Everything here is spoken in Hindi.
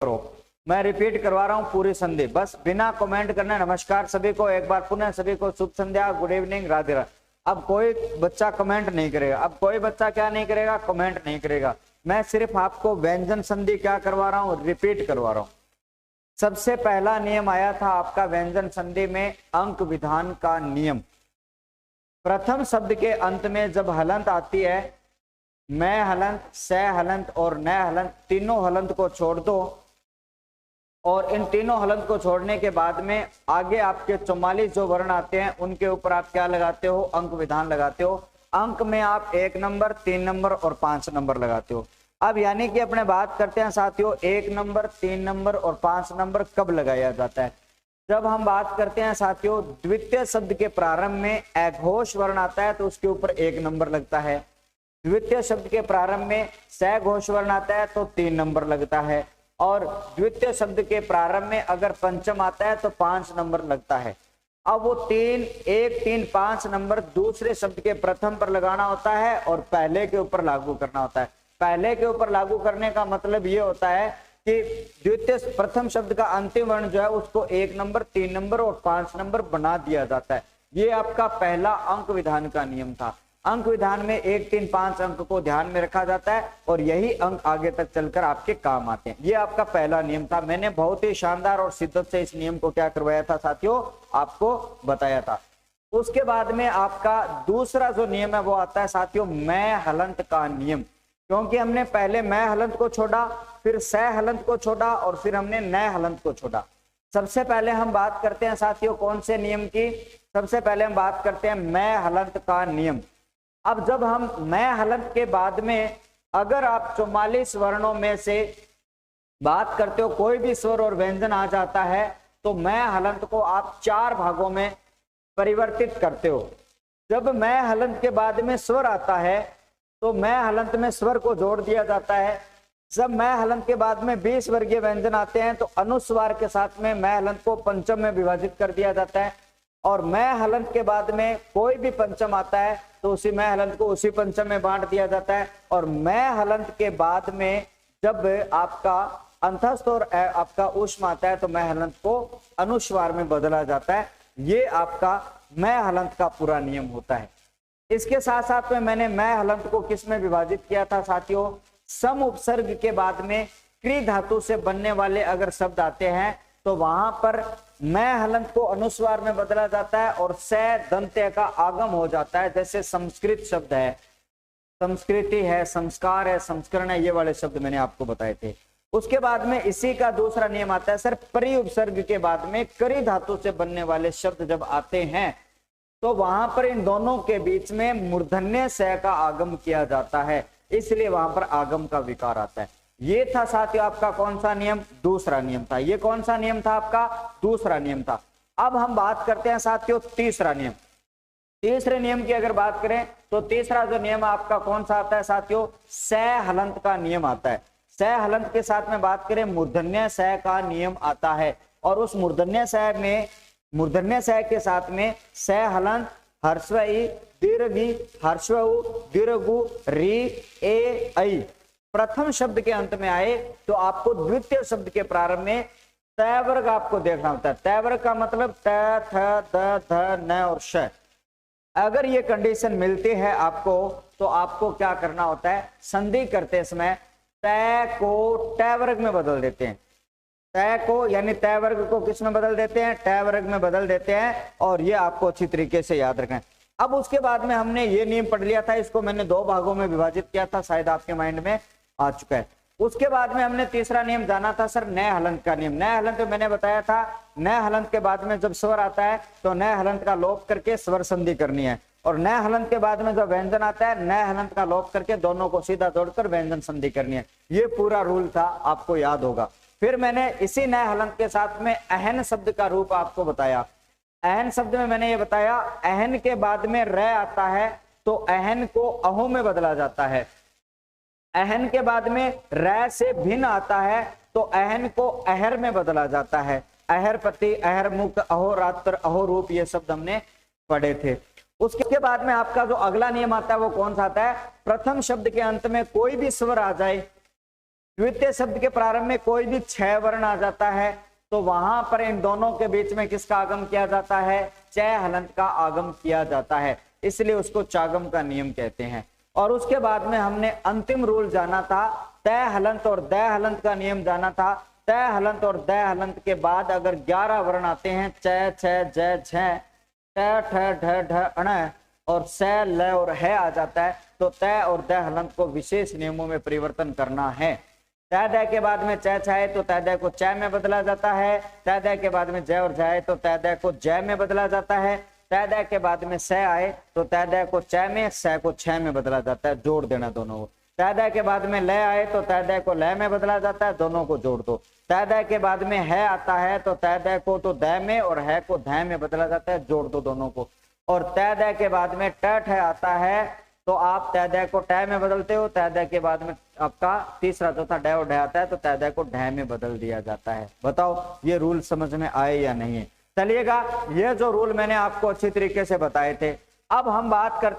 करो। मैं रिपीट करवा रहा हूं पूरी संधि, बस बिना कमेंट करने नमस्कार सभी को, एक बार पुनः सभी को शुभ संध्या, गुड इवनिंग, राधे राधे। अब कोई बच्चा कमेंट नहीं करेगा, अब कोई बच्चा क्या नहीं करेगा, कमेंट नहीं करेगा। मैं सिर्फ आपको व्यंजन संधि क्या करवा रहा हूं, रिपीट करवा रहा हूं। सबसे पहला नियम आया था आपका व्यंजन संधि में अंक विधान का नियम। प्रथम शब्द के अंत में जब हलंत आती है, मैं हलंत, से हलंत और न हलंत, तीनों हलंत को छोड़ दो और इन तीनों हलंत को छोड़ने के बाद में आगे आपके 44 जो वर्ण आते हैं उनके ऊपर आप क्या लगाते हो, अंक विधान लगाते हो। अंक में आप 1 नंबर, 3 नंबर और 5 नंबर लगाते हो। अब यानी कि अपने बात करते हैं साथियों 1 नंबर, 3 नंबर और 5 नंबर कब लगाया जाता है। जब हम बात करते हैं साथियों द्वितीय शब्द के प्रारंभ में अघोष वर्ण आता है तो उसके ऊपर 1 नंबर लगता है। द्वितीय शब्द के प्रारंभ में सघोष वर्ण आता है तो 3 नंबर लगता है। और द्वितीय शब्द के प्रारंभ में अगर पंचम आता है तो 5 नंबर लगता है। अब वो 3, 1, 3, 5 नंबर दूसरे शब्द के प्रथम पर लगाना होता है और पहले के ऊपर लागू करना होता है। पहले के ऊपर लागू करने का मतलब ये होता है कि द्वितीय प्रथम शब्द का अंतिम वर्ण जो है उसको 1 नंबर, 3 नंबर और 5 नंबर बना दिया जाता है। ये आपका पहला अंक विधान का नियम था। अंक विधान में 1, 3, 5 अंक को ध्यान में रखा जाता है और यही अंक आगे तक चलकर आपके काम आते हैं। ये आपका पहला नियम था। मैंने बहुत ही शानदार और शिद्दत से इस नियम को क्या करवाया था साथियों, आपको बताया था। उसके बाद में आपका दूसरा जो नियम है वो आता है साथियों मैं हलंत का नियम। क्योंकि हमने पहले मैं हलंत को छोड़ा, फिर सह हलंत को छोड़ा और फिर हमने नए हलंत को छोड़ा। सबसे पहले हम बात करते हैं साथियों कौन से नियम की, सबसे पहले हम बात करते हैं मैं हलंत का नियम। अब जब हम मैं हलंत के बाद में अगर आप 44 वर्णों में से बात करते हो कोई भी स्वर और व्यंजन आ जाता है तो मैं हलंत को आप 4 भागों में परिवर्तित करते हो। जब मैं हलंत के बाद में स्वर आता है तो मैं हलंत में स्वर को जोड़ दिया जाता है। जब मैं हलंत के बाद में 20 वर्गीय व्यंजन आते हैं तो अनुस्वार के साथ में मैं हलंत को पंचम में विभाजित कर दिया जाता है। और मैं हलंत के बाद में कोई भी पंचम आता है तो उसी मैं हलंत को उसी पंचम में बांट दिया जाता है। और मैं हलंत के बाद में जब आपका अंतस्थ और आपका ऊष्म आता है तो मैं हलंत को अनुस्वार में बदला जाता है। ये आपका मैं हलंत का पूरा नियम होता है। इसके साथ साथ में मैंने मैं हलंत को किस में विभाजित किया था साथियों, सम उपसर्ग के बाद में क्री धातु से बनने वाले अगर शब्द आते हैं तो वहां पर मैं हलंत को अनुस्वार में बदला जाता है और से दंत्य का आगम हो जाता है। जैसे संस्कृत शब्द है, संस्कृति है, संस्कार है, संस्करण है, ये वाले शब्द मैंने आपको बताए थे। उसके बाद में इसी का दूसरा नियम आता है सर परि उपसर्ग के बाद में करी धातु से बनने वाले शब्द जब आते हैं तो वहां पर इन दोनों के बीच में मूर्धन्य स का आगम किया जाता है, इसलिए वहां पर आगम का विकार आता है। ये था साथियों आपका कौन सा नियम, दूसरा नियम था। ये कौन सा नियम था आपका, दूसरा नियम था। अब हम बात करते हैं साथियों तीसरा नियम। तीसरे नियम की अगर बात करें तो तीसरा जो नियम आपका कौन सा आता है साथियों, सह हलंत का नियम आता है। सह हलंत के साथ में बात करें मूर्धन्य स का नियम आता है और उस मूर्धन्य स में मूर्धन्य स के साथ में सह हलंत, हर्स्व ई, दीर्घ ई, हर्स्व उ, दीर्घ री ए ऐ प्रथम शब्द के अंत में आए तो आपको द्वितीय शब्द के प्रारंभ में तय वर्ग आपको देखना होता है। तय वर्ग का मतलब त, थ, द, ध, न और श। अगर ये कंडीशन मिलती है आपको तो आपको क्या करना होता है, संधि करते समय तय को टय वर्ग में बदल देते हैं। तय को यानी तय वर्ग को किस में बदल देते हैं, टय वर्ग में बदल देते हैं और ये आपको अच्छी तरीके से याद रखें। अब उसके बाद में हमने ये नियम पढ़ लिया था, इसको मैंने 2 भागों में विभाजित किया था, शायद आपके माइंड में आ चुका है। उसके बाद में हमने तीसरा नियम जाना था सर नए हलंत का नियम। नए हलंत मैंने बताया था नए हलंत के बाद में जब स्वर आता है तो नए हलंत का लोप करके स्वर संधि करनी है और नए हलंत के बाद में जब व्यंजन आता है नए हलंत का लोप करके दोनों को सीधा जोड़कर व्यंजन संधि करनी है। ये पूरा रूल था, आपको याद होगा। फिर मैंने इसी नए हलंत के साथ में अहन शब्द का रूप आपको बताया। अहन शब्द में मैंने ये बताया अहन के बाद में र आता है तो अहन को अहो में बदला जाता है। अहन के बाद में र से भिन्न आता है तो अहन को अहर में बदला जाता है। अहर पति, अहर मुख, अहोरात्र, अहो रूप, ये शब्द हमने पढ़े थे। उसके बाद में आपका जो अगला नियम आता है वो कौन सा आता है, प्रथम शब्द के अंत में कोई भी स्वर आ जाए द्वितीय शब्द के प्रारंभ में कोई भी 6 वर्ण आ जाता है तो वहां पर इन दोनों के बीच में किसका आगम किया जाता है? चय हलंत का आगम किया जाता है, इसलिए उसको चागम का नियम कहते हैं। और उसके बाद में हमने अंतिम रूल जाना था, तय हलंत और दय हलंत का नियम जाना था। तय हलंत और दय हलंत के बाद अगर 11 वर्ण आते हैं, चय, छय, जय, झ, ट, ठ, ढ, ढ, अण और स, ल और है आ जाता है, तो तय और दय हलंत को विशेष नियमों में परिवर्तन करना है। तय दय के बाद में चय छाए तो तय दय को चय में बदला जाता है। तय दय के बाद में जय और जाए तो तय दय को जय में बदला जाता है। तय दय के बाद में स आए तो तय दय को चय में, स को छय में बदला जाता है, जोड़ देना दोनों को। तय दय के बाद में लय आए तो तय दय को लय में बदला जाता है, दोनों को जोड़ दो। तय दय के बाद में है आता है तो तय दय को तो दय में और है को धय में बदला जाता है, जोड़ दो दोनों को। और तय दय के बाद में ट है आता है तो आप तय दय को टय में बदलते हो। तय दय के बाद में आपका तीसरा चौथा डय और ढय आता है तो तय दय को ढय में बदल दिया जाता है। बताओ ये रूल समझ में आए या नहीं? चलिएगा, ये जो रूल मैंने आपको अच्छी तरीके से बताए थे, अब हम बात करते